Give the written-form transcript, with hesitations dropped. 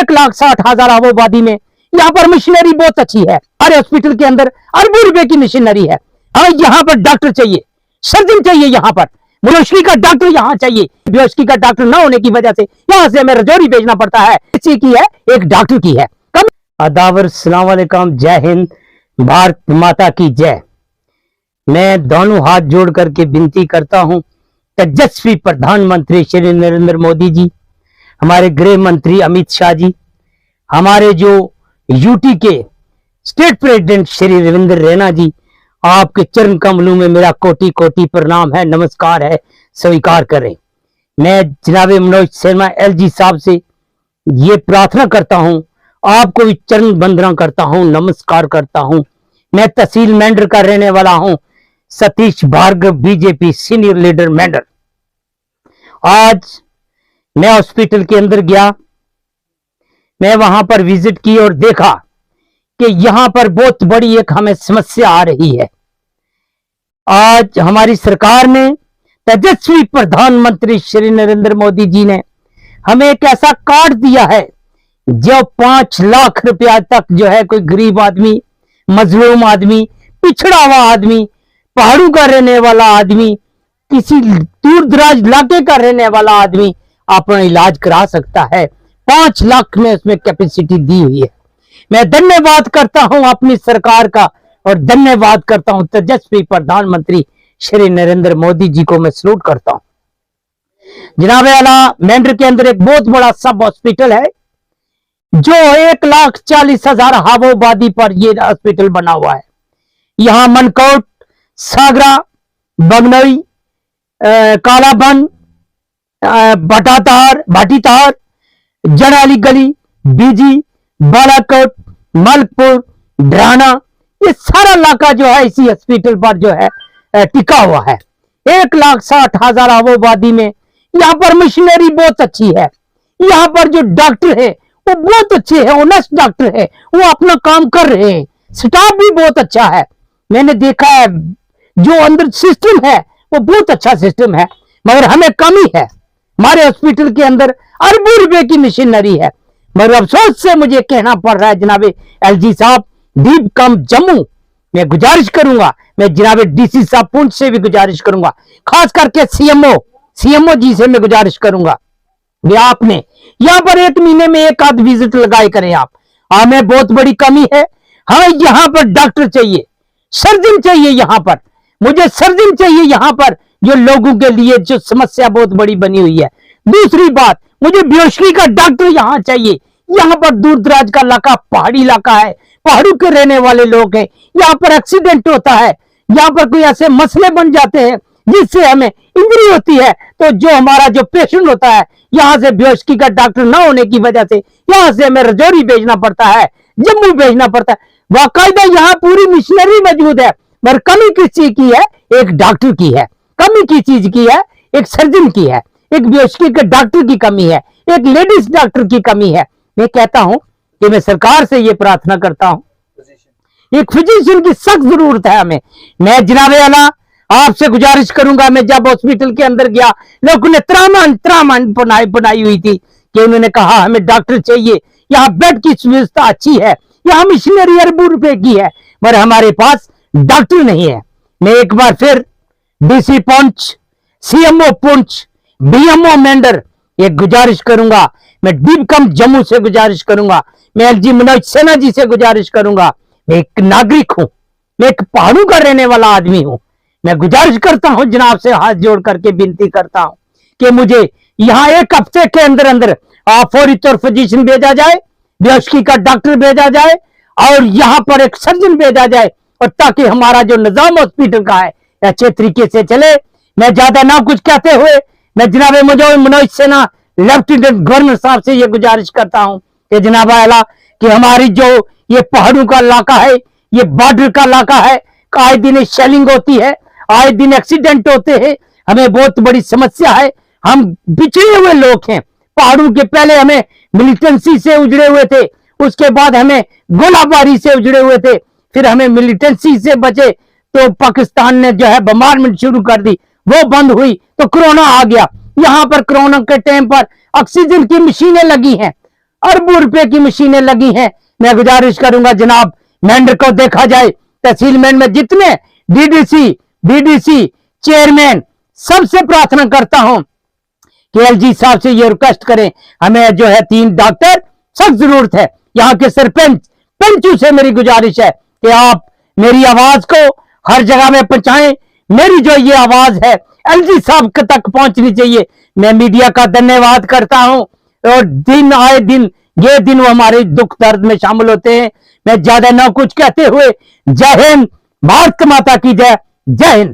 1,60,000 आबादी में यहाँ पर मशीनरी बहुत अच्छी है। हर हॉस्पिटल के अंदर अरबों रुपए की मशीनरी है। हमें यहाँ पर डॉक्टर चाहिए, सर्जन चाहिए, यहाँ पर बेहोशी का डॉक्टर यहाँ चाहिए। बेहोशी का डॉक्टर ना होने की वजह से यहाँ से हमें रजौरी भेजना पड़ता है। किसी की है, एक डॉक्टर की है। अदावर सलाम वालेकुम, जय हिंद, भारत माता की जय। मैं दोनों हाथ जोड़ करके विनती करता हूं तेजस्वी प्रधानमंत्री श्री नरेंद्र मोदी जी, हमारे गृह मंत्री अमित शाह जी, हमारे जो यूटी के स्टेट प्रेसिडेंट श्री रविंद्र रैना जी, आपके चरण कमलों में मेरा कोटि कोटि प्रणाम है, नमस्कार है, स्वीकार करें। मैं जनाब मनोज शर्मा एलजी साहब से ये प्रार्थना करता हूं, आपको भी चरण वंदना करता हूं, नमस्कार करता हूं। मैं तहसील मेंढर का रहने वाला हूं, Satish Bhargav, BJP senior leader Mendhar. आज मैं हॉस्पिटल के अंदर गया, मैं वहां पर विजिट की और देखा कि यहां पर बहुत बड़ी एक हमें समस्या आ रही है। आज हमारी सरकार ने, तेजस्वी प्रधानमंत्री श्री नरेंद्र मोदी जी ने हमें एक ऐसा कार्ड दिया है जो 5 लाख रुपया तक जो है कोई गरीब आदमी, मजलूम आदमी, पिछड़ा हुआ आदमी, पहाड़ों का रहने वाला आदमी, किसी दूर दराज इलाके का रहने वाला आदमी अपना इलाज करा सकता है। 5 लाख में उसमें कैपेसिटी दी हुई है। मैं धन्यवाद करता हूं अपनी सरकार का और धन्यवाद करता हूं तेजस्वी प्रधानमंत्री श्री नरेंद्र मोदी जी को मैं सलूट करता हूं। जनाब आला, मेंढर के अंदर एक बहुत बड़ा सब हॉस्पिटल है जो 1,40,000 आबादी पर ये हॉस्पिटल बना हुआ है। यहां मनकोट, सागरा, बगनई, कालाबन, भाटीतार, जनाली गली, बीजी, बालाकोट, मलकपुर, ड्राना, ये सारा इलाका जो है इसी हॉस्पिटल पर जो है टिका हुआ है। 1,60,000 आबादी में यहाँ पर मशीनरी बहुत अच्छी है। यहाँ पर जो डॉक्टर है वो बहुत अच्छे हैं, ऑनेस्ट डॉक्टर है, वो अपना काम कर रहे हैं। स्टाफ भी बहुत अच्छा है। मैंने देखा है जो अंदर सिस्टम है वो बहुत अच्छा सिस्टम है, मगर हमें कमी है। हमारे हॉस्पिटल के अंदर अरबों रुपए की मशीनरी है, मगर अफसोस से मुझे कहना पड़ रहा है जनाबे एलजी साहब, दीप कम जम्मू, मैं गुजारिश करूंगा, मैं जनाबे डीसी साहब पुंछ से भी गुजारिश करूंगा, खास करके सीएमओ जी से मैं गुजारिश करूंगा वे आपने यहाँ पर 1 महीने में 1 आध विजिट लगाए करें आप। हमें बहुत बड़ी कमी है। हमें यहाँ पर डॉक्टर चाहिए, सर्जन चाहिए, यहाँ पर मुझे सर्जन चाहिए यहाँ पर, जो लोगों के लिए जो समस्या बहुत बड़ी बनी हुई है। दूसरी बात, मुझे बेहोशी का डॉक्टर यहाँ चाहिए। यहाँ पर दूर दराज का इलाका, पहाड़ी इलाका है, पहाड़ों के रहने वाले लोग हैं, यहाँ पर एक्सीडेंट होता है, यहाँ पर कोई ऐसे मसले बन जाते हैं जिससे हमें इंजरी होती है, तो जो हमारा जो पेशेंट होता है यहाँ से बेहोशी का डॉक्टर ना होने की वजह से यहाँ से हमें रजौरी भेजना पड़ता है, जम्मू भेजना पड़ता है। बाकायदा यहाँ पूरी मशीनरी मौजूद है, मगर कमी किस चीज की है? एक डॉक्टर की है। कमी किस चीज की है? एक सर्जन की है, एक बेहोशी के डॉक्टर की कमी है, एक लेडीज डॉक्टर की कमी है। मैं कहता हूं कि मैं सरकार से ये प्रार्थना करता हूं, एक फिजिशियन की सख्त जरूरत है हमें। मैं जनाबे आला आपसे गुजारिश करूंगा, मैं जब हॉस्पिटल के अंदर गया, लोगों ने त्रामन बनाई हुई थी कि उन्होंने कहा हमें डॉक्टर चाहिए, यहाँ बेड की सुविधा अच्छी है, यहाँ मशीनरी अरबों रुपए की है, मगर हमारे पास डॉक्टर नहीं है। मैं एक बार फिर DC Poonch, CMO Poonch, BMO Mendhar ये गुजारिश करूंगा, मैं डीपकम जम्मू से गुजारिश करूंगा, मैं एलजी मनोज शर्मा जी से गुजारिश करूंगा। मैं एक नागरिक हूं, मैं एक पहाड़ों का रहने वाला आदमी हूं। मैं गुजारिश करता हूं, जनाब से हाथ जोड़ करके विनती करता हूं कि मुझे यहां 1 हफ्ते के अंदर अंदर फौरी तौर फिजिशियन भेजा जाए, बेहोशी का डॉक्टर भेजा जाए और यहां पर एक सर्जन भेजा जाए, और ताकि हमारा जो निजाम हॉस्पिटल का है अच्छे तरीके से चले। मैं ज्यादा ना कुछ कहते हुए मैं जनाब मनोज सिन्हा लेफ्टिनेंट गवर्नर साहब से ये गुजारिश करता हूं कि जनाब आला कि हमारी जो ये पहाड़ों का इलाका है, ये बॉर्डर का इलाका है, आए दिन शेलिंग होती है, आए दिन एक्सीडेंट होते हैं, हमें बहुत बड़ी समस्या है। हम बिछड़े हुए लोग हैं, पहाड़ों के पहले हमें मिलिटेंसी से उजड़े हुए थे, उसके बाद हमें गोलाबारी से उजड़े हुए थे, फिर हमें मिलिटेंसी से बचे तो पाकिस्तान ने जो है बम्बारमेंट शुरू कर दी, वो बंद हुई तो कोरोना आ गया। यहाँ पर कोरोना के टाइम पर ऑक्सीजन की मशीनें लगी हैं, अरबों रुपए की मशीनें लगी हैं। मैं गुजारिश करूंगा जनाब मेंढर को देखा जाए, तहसीलमैन में जितने डीडीसी बीडीसी चेयरमैन, सबसे प्रार्थना करता हूं कि एलजी साहब से ये रिक्वेस्ट करें, हमें जो है 3 डॉक्टर सख्त जरूरत है। यहाँ के सरपंच पंचू से मेरी गुजारिश है कि आप मेरी आवाज को हर जगह में पहुंचाएं। मेरी जो ये आवाज है एलजी साहब तक पहुंचनी चाहिए। मैं मीडिया का धन्यवाद करता हूं, और दिन आए दिन ये दिन वो हमारे दुख दर्द में शामिल होते हैं। मैं ज्यादा ना कुछ कहते हुए जय हिंद, भारत माता की जय, जय हिंद।